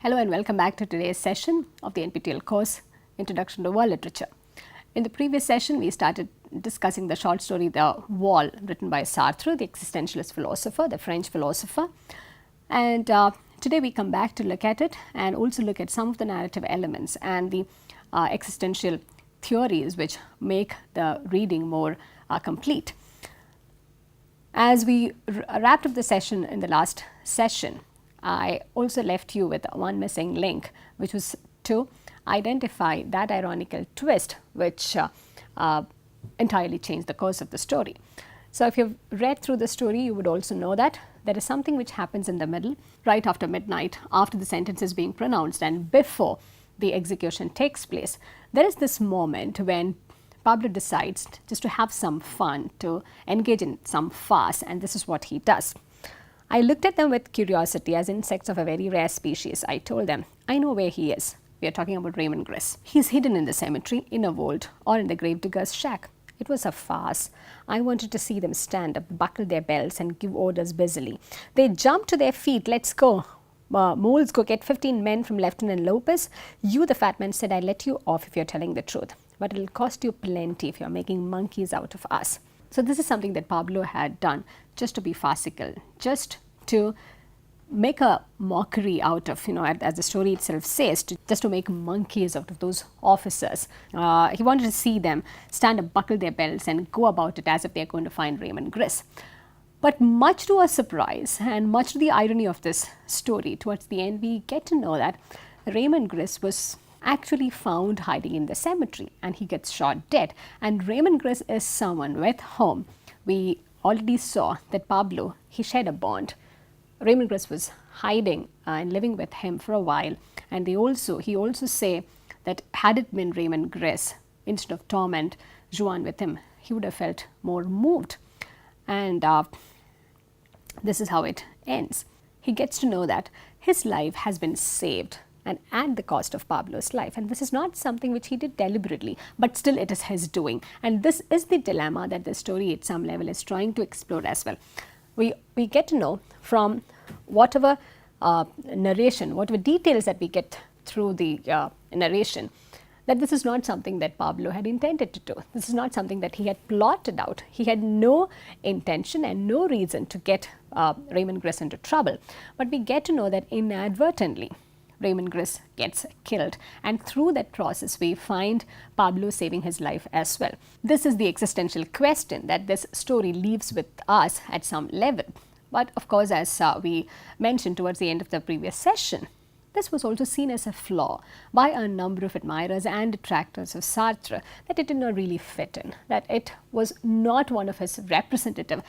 Hello and welcome back to today's session of the NPTEL course, Introduction to World Literature. In the previous session, we started discussing the short story The Wall, written by Sartre, the existentialist philosopher, the French philosopher. And today we come back to look at it and also look at some of the narrative elements and the existential theories which make the reading more complete. As we wrapped up the session in the last session, I also left you with one missing link, which was to identify that ironical twist which entirely changed the course of the story. So if you've read through the story, you would also know that there is something which happens in the middle, right after midnight, after the sentence is being pronounced and before the execution takes place. There is this moment when Pablo decides just to have some fun, to engage in some farce, and this is what he does. I looked at them with curiosity as insects of a very rare species. I told them, I know where he is. We are talking about Ramon Gris. He's hidden in the cemetery, in a vault, or in the gravedigger's shack. It was a farce. I wanted to see them stand up, buckle their belts, and give orders busily. They jumped to their feet. Let's go. Moles, go get 15 men from Lieutenant Lopez. You, the fat man, said, I'll let you off if you're telling the truth. But it'll cost you plenty if you're making monkeys out of us. So this is something that Pablo had done just to be farcical, just to make a mockery out of, as the story itself says, just to make monkeys out of those officers. He wanted to see them stand up, buckle their belts and go about it as if they're going to find Ramon Gris. But much to our surprise and much to the irony of this story, towards the end we get to know that Ramon Gris was actually found hiding in the cemetery and he gets shot dead. And Ramon Gris is someone with whom we already saw that Pablo, he shared a bond. Ramon Gris was hiding and living with him for a while, and he also say that had it been Ramon Gris, instead of Tom and Juan with him, he would have felt more moved. And this is how it ends. He gets to know that his life has been saved, and at the cost of Pablo's life. And this is not something which he did deliberately, but still it is his doing. And this is the dilemma that the story at some level is trying to explore as well. We get to know from whatever narration, whatever details that we get through the narration, that this is not something that Pablo had intended to do. This is not something that he had plotted out. He had no intention and no reason to get Ramon Gris into trouble. But we get to know that inadvertently, Ramon Gris gets killed, and through that process we find Pablo saving his life as well. This is the existential question that this story leaves with us at some level. But of course, as we mentioned towards the end of the previous session, this was also seen as a flaw by a number of admirers and detractors of Sartre, that it did not really fit in, that it was not one of his representative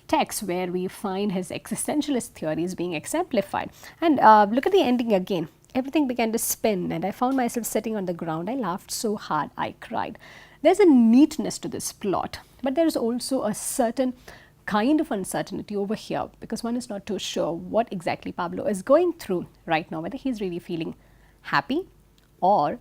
texts where we find his existentialist theories being exemplified. And look at the ending again. Everything began to spin and I found myself sitting on the ground. I laughed so hard I cried. There's a neatness to this plot, but there is also a certain kind of uncertainty over here, because one is not too sure what exactly Pablo is going through right now, whether he's really feeling happy or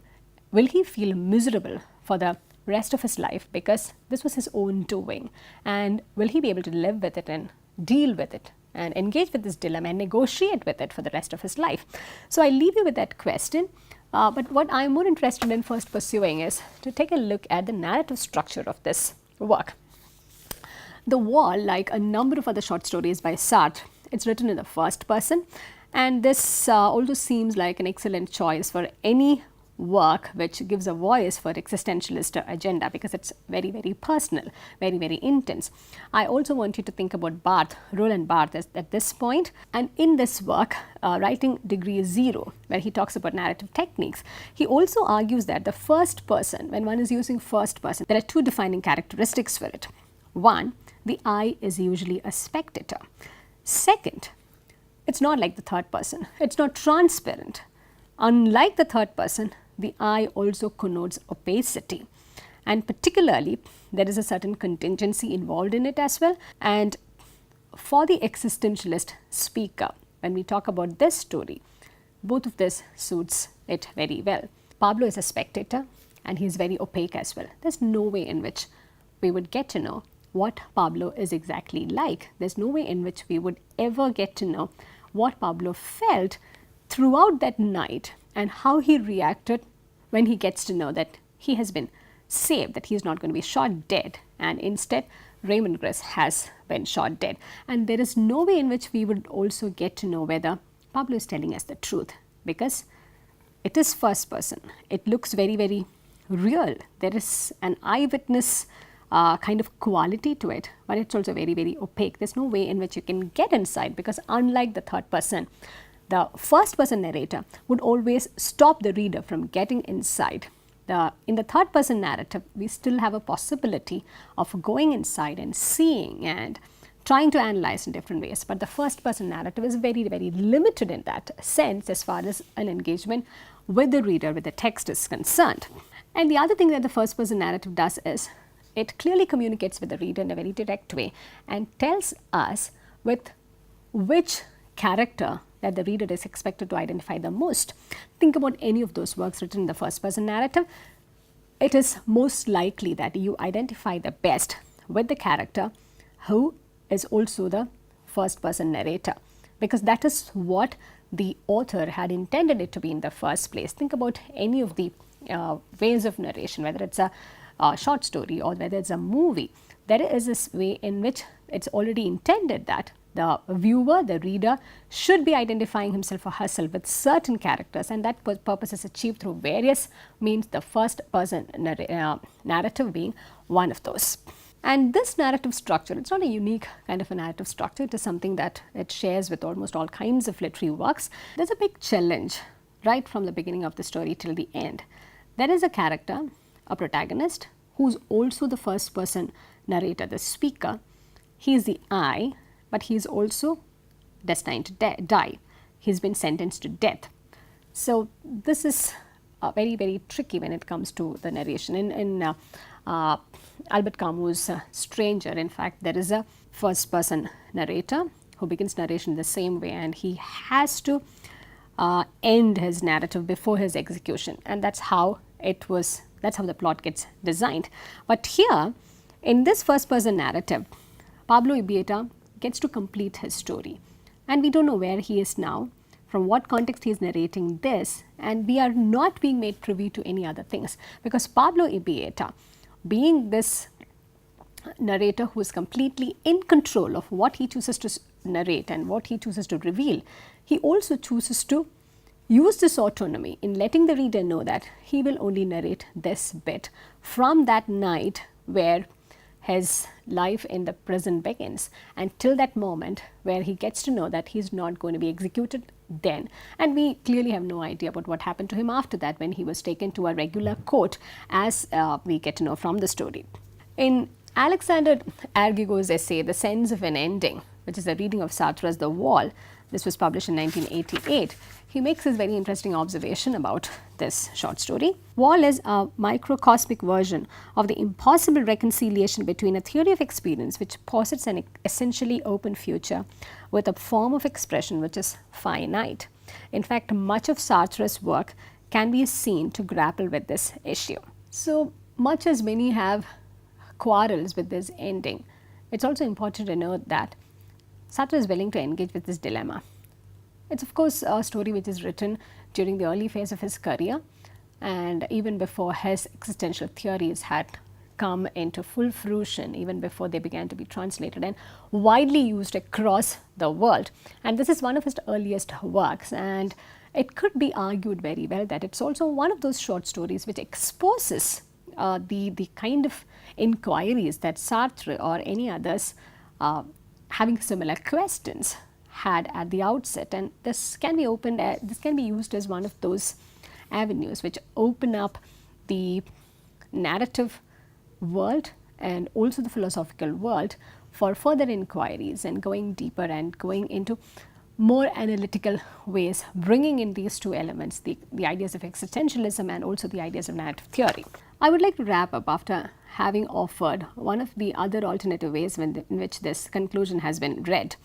will he feel miserable for the rest of his life because this was his own doing, and will he be able to live with it and deal with it and engage with this dilemma and negotiate with it for the rest of his life. So I leave you with that question, but what I'm more interested in first pursuing is to take a look at the narrative structure of this work. The Wall, like a number of other short stories by Sartre, it's written in the first person, and this also seems like an excellent choice for any work which gives a voice for existentialist agenda, because it's very, very personal, very, very intense. I also want you to think about Barthes, Roland Barthes at this point, and in this work, Writing Degree 0, where he talks about narrative techniques, he also argues that the first person, when one is using first person, there are two defining characteristics for it. One, the I is usually a spectator. Second, it's not like the third person, it's not transparent. Unlike the third person, the I also connotes opacity, and particularly there is a certain contingency involved in it as well. And for the existentialist speaker, when we talk about this story, both of this suits it very well. Pablo is a spectator and he is very opaque as well. There's no way in which we would get to know what Pablo is exactly like. There's no way in which we would ever get to know what Pablo felt throughout that night and how he reacted when he gets to know that he has been saved, that he is not going to be shot dead, and instead Ramon Gris has been shot dead. And there is no way in which we would also get to know whether Pablo is telling us the truth, because it is first person. It looks very, very real. There is an eyewitness kind of quality to it, but it's also very, very opaque. There's no way in which you can get inside, because unlike the third person, the first person narrator would always stop the reader from getting inside. In the third person narrative, we still have a possibility of going inside and seeing and trying to analyze in different ways. But the first person narrative is very, very limited in that sense as far as an engagement with the reader, with the text is concerned. And the other thing that the first person narrative does is it clearly communicates with the reader in a very direct way and tells us with which character that the reader is expected to identify the most. Think about any of those works written in the first person narrative. It is most likely that you identify the best with the character who is also the first person narrator, because that is what the author had intended it to be in the first place. Think about any of the ways of narration, whether it's a short story or whether it's a movie. There is this way in which it's already intended that the viewer, the reader, should be identifying himself or herself with certain characters, and that purpose is achieved through various means, the first person narrative being one of those. And this narrative structure, it's not a unique kind of a narrative structure, it is something that it shares with almost all kinds of literary works. There's a big challenge right from the beginning of the story till the end. There is a character, a protagonist, who's also the first person narrator, the speaker. He is the I, but he is also destined to die. He's been sentenced to death. So this is very, very tricky when it comes to the narration. In Albert Camus' Stranger, in fact, there is a first person narrator who begins narration the same way, and he has to end his narrative before his execution, and that's how the plot gets designed. But here, in this first person narrative, Pablo Ibieta gets to complete his story, and we don't know where he is now, from what context he is narrating this, and we are not being made privy to any other things, because Pablo Ibieta, being this narrator who is completely in control of what he chooses to narrate and what he chooses to reveal, he also chooses to use this autonomy in letting the reader know that he will only narrate this bit from that night where his life in the prison begins, until that moment where he gets to know that he's not going to be executed then. And we clearly have no idea about what happened to him after that, when he was taken to a regular court, as we get to know from the story. In Alexandra Argyros' essay, The Sense of an Ending, which is a reading of Sartre's The Wall, this was published in 1988, he makes this very interesting observation about this short story. Wall is a microcosmic version of the impossible reconciliation between a theory of experience which posits an essentially open future with a form of expression which is finite. In fact, much of Sartre's work can be seen to grapple with this issue. So much as many have quarrels with this ending, it's also important to note that Sartre is willing to engage with this dilemma. It's of course a story which is written during the early phase of his career, and even before his existential theories had come into full fruition, even before they began to be translated and widely used across the world. And this is one of his earliest works, and it could be argued very well that it's also one of those short stories which exposes the kind of inquiries that Sartre or any others having similar questions had at the outset, and this can be used as one of those avenues which open up the narrative world and also the philosophical world for further inquiries and going deeper and going into more analytical ways, bringing in these two elements, the ideas of existentialism and also the ideas of narrative theory. I would like to wrap up after having offered one of the other alternative ways in which this conclusion has been read.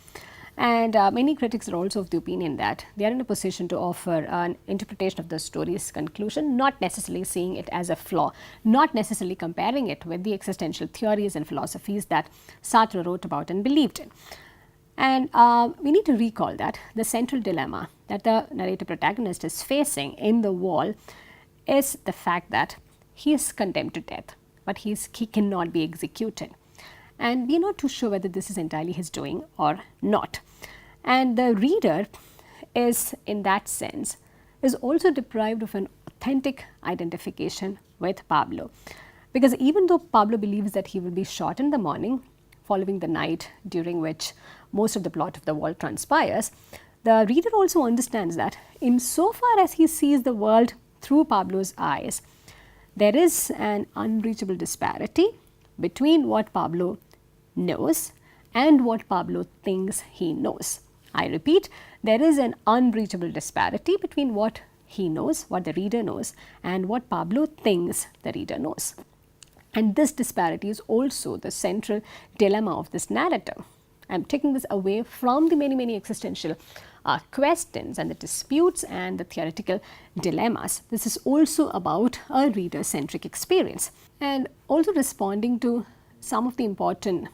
And many critics are also of the opinion that they are in a position to offer an interpretation of the story's conclusion, not necessarily seeing it as a flaw, not necessarily comparing it with the existential theories and philosophies that Sartre wrote about and believed in. And we need to recall that the central dilemma that the narrator protagonist is facing in The Wall is the fact that he is condemned to death, but he cannot be executed. And we are not too sure whether this is entirely his doing or not. And the reader is, in that sense, is also deprived of an authentic identification with Pablo. Because even though Pablo believes that he will be shot in the morning, following the night during which most of the plot of The Wall transpires, the reader also understands that insofar as he sees the world through Pablo's eyes, there is an unreachable disparity between what Pablo knows and what Pablo thinks he knows. I repeat, there is an unreachable disparity between what he knows, what the reader knows, and what Pablo thinks the reader knows. And this disparity is also the central dilemma of this narrator. I'm taking this away from the many existential questions and the disputes and the theoretical dilemmas. This is also about a reader-centric experience, and also responding to some of the important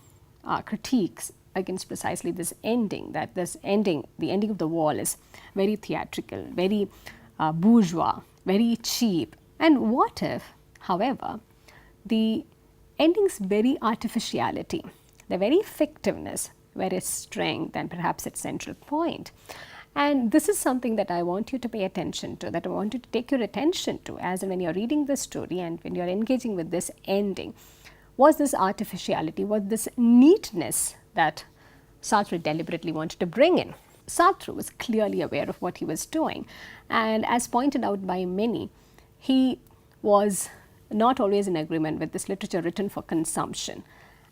critiques against precisely this ending, that the ending of The Wall is very theatrical, very bourgeois, very cheap. And what if, however, the ending's very artificiality, the very fictiveness, were its strength and perhaps its central point? And this is something that I want you to pay attention to, that I want you to take your attention to as when you're reading this story and when you're engaging with this ending. Was this artificiality, was this neatness that Sartre deliberately wanted to bring in? Sartre was clearly aware of what he was doing, and as pointed out by many, he was not always in agreement with this literature written for consumption,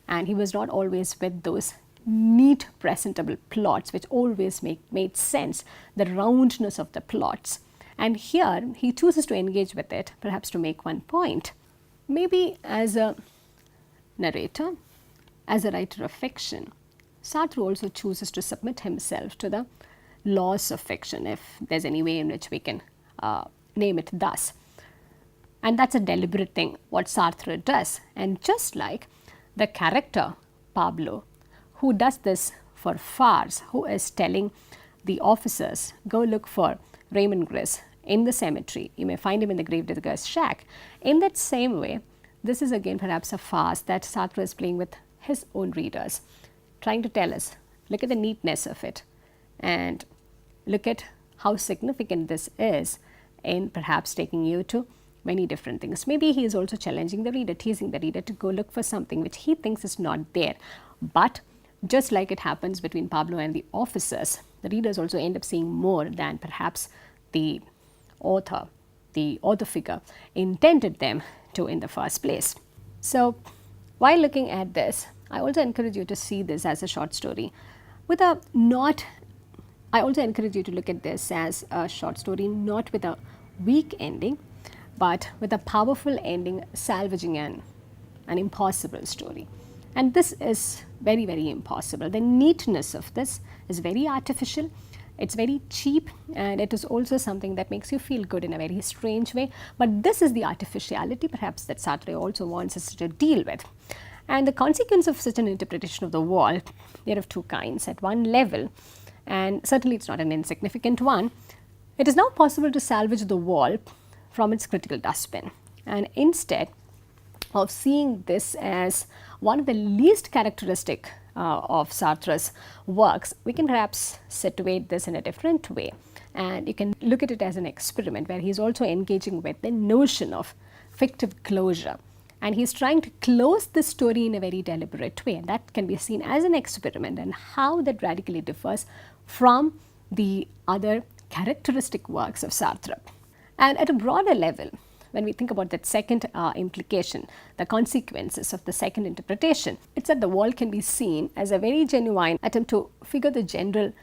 and he was not always with those neat, presentable plots which always made sense, the roundness of the plots. And here he chooses to engage with it, perhaps to make one point. Maybe as a narrator, as a writer of fiction, Sartre also chooses to submit himself to the laws of fiction, if there's any way in which we can name it thus. And that's a deliberate thing, what Sartre does. And just like the character Pablo, who does this for farce, who is telling the officers, go look for Ramon Gris in the cemetery, you may find him in the gravedigger's shack. In that same way, this is again perhaps a farce that Sartre is playing with his own readers, trying to tell us, look at the neatness of it and look at how significant this is in perhaps taking you to many different things. Maybe he is also challenging the reader, teasing the reader to go look for something which he thinks is not there. But just like it happens between Pablo and the officers, the readers also end up seeing more than perhaps the author figure intended them to in the first place. So while looking at this, I also encourage you to see this as a short story with a I also encourage you to look at this as a short story not with a weak ending, but with a powerful ending salvaging an impossible story. And this is very impossible. The neatness of this is very artificial, it's very cheap, and it is also something that makes you feel good in a very strange way. But this is the artificiality perhaps that Sartre also wants us to deal with. And the consequence of such an interpretation of The Wall, they're of two kinds. At one level, and certainly it's not an insignificant one, it is now possible to salvage The Wall from its critical dustbin. And instead of seeing this as one of the least characteristic of Sartre's works, we can perhaps situate this in a different way. And you can look at it as an experiment where he's also engaging with the notion of fictive closure. And he's trying to close this story in a very deliberate way. And that can be seen as an experiment, and how that radically differs from the other characteristic works of Sartre. And at a broader level, when we think about that second implication, the consequences of the second interpretation, it's that The Wall can be seen as a very genuine attempt to figure the general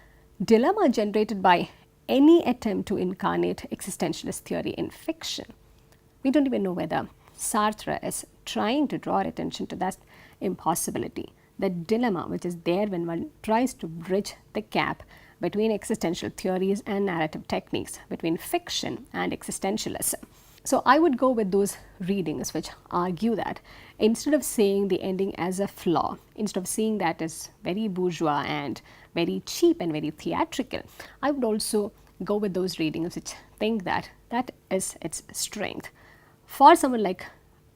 dilemma generated by any attempt to incarnate existentialist theory in fiction. We don't even know whether Sartre is trying to draw our attention to that impossibility, the dilemma which is there when one tries to bridge the gap between existential theories and narrative techniques, between fiction and existentialism. So I would go with those readings which argue that instead of seeing the ending as a flaw, instead of seeing that as very bourgeois and very cheap and very theatrical, I would also go with those readings which think that that is its strength. For someone like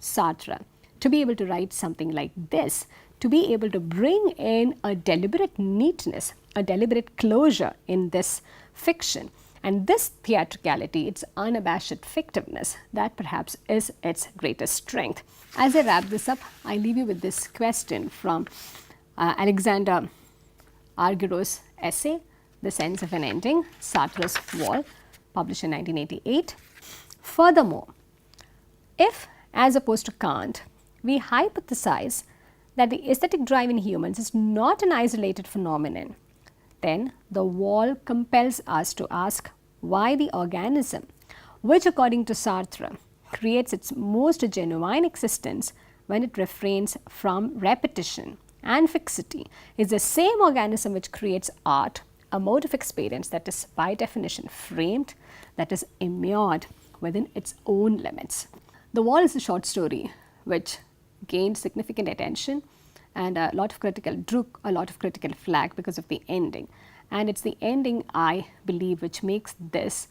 Sartre to be able to write something like this, to be able to bring in a deliberate neatness, a deliberate closure in this fiction, and this theatricality, its unabashed fictiveness, that perhaps is its greatest strength. As I wrap this up, I leave you with this question from Alexandra Argyros' essay, The Sense of an Ending, Sartre's Wall, published in 1988. Furthermore, if, as opposed to Kant, we hypothesize that the aesthetic drive in humans is not an isolated phenomenon, then the wall compels us to ask why the organism, which according to Sartre creates its most genuine existence when it refrains from repetition and fixity, is the same organism which creates art, a mode of experience that is by definition framed, that is immured within its own limits. The Wall is a short story which gained significant attention and drew a lot of critical flack because of the ending. And it's the ending, I believe, which makes this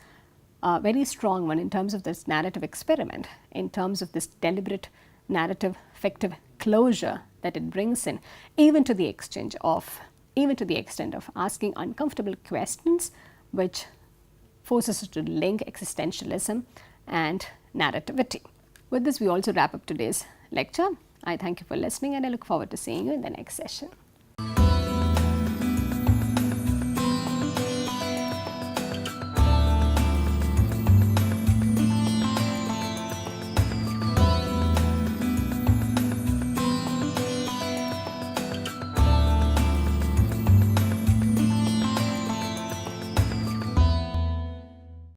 a very strong one in terms of this narrative experiment, in terms of this deliberate narrative fictive closure that it brings in, even to the extent of asking uncomfortable questions which forces us to link existentialism and narrativity. With this, we also wrap up today's lecture. I thank you for listening and I look forward to seeing you in the next session.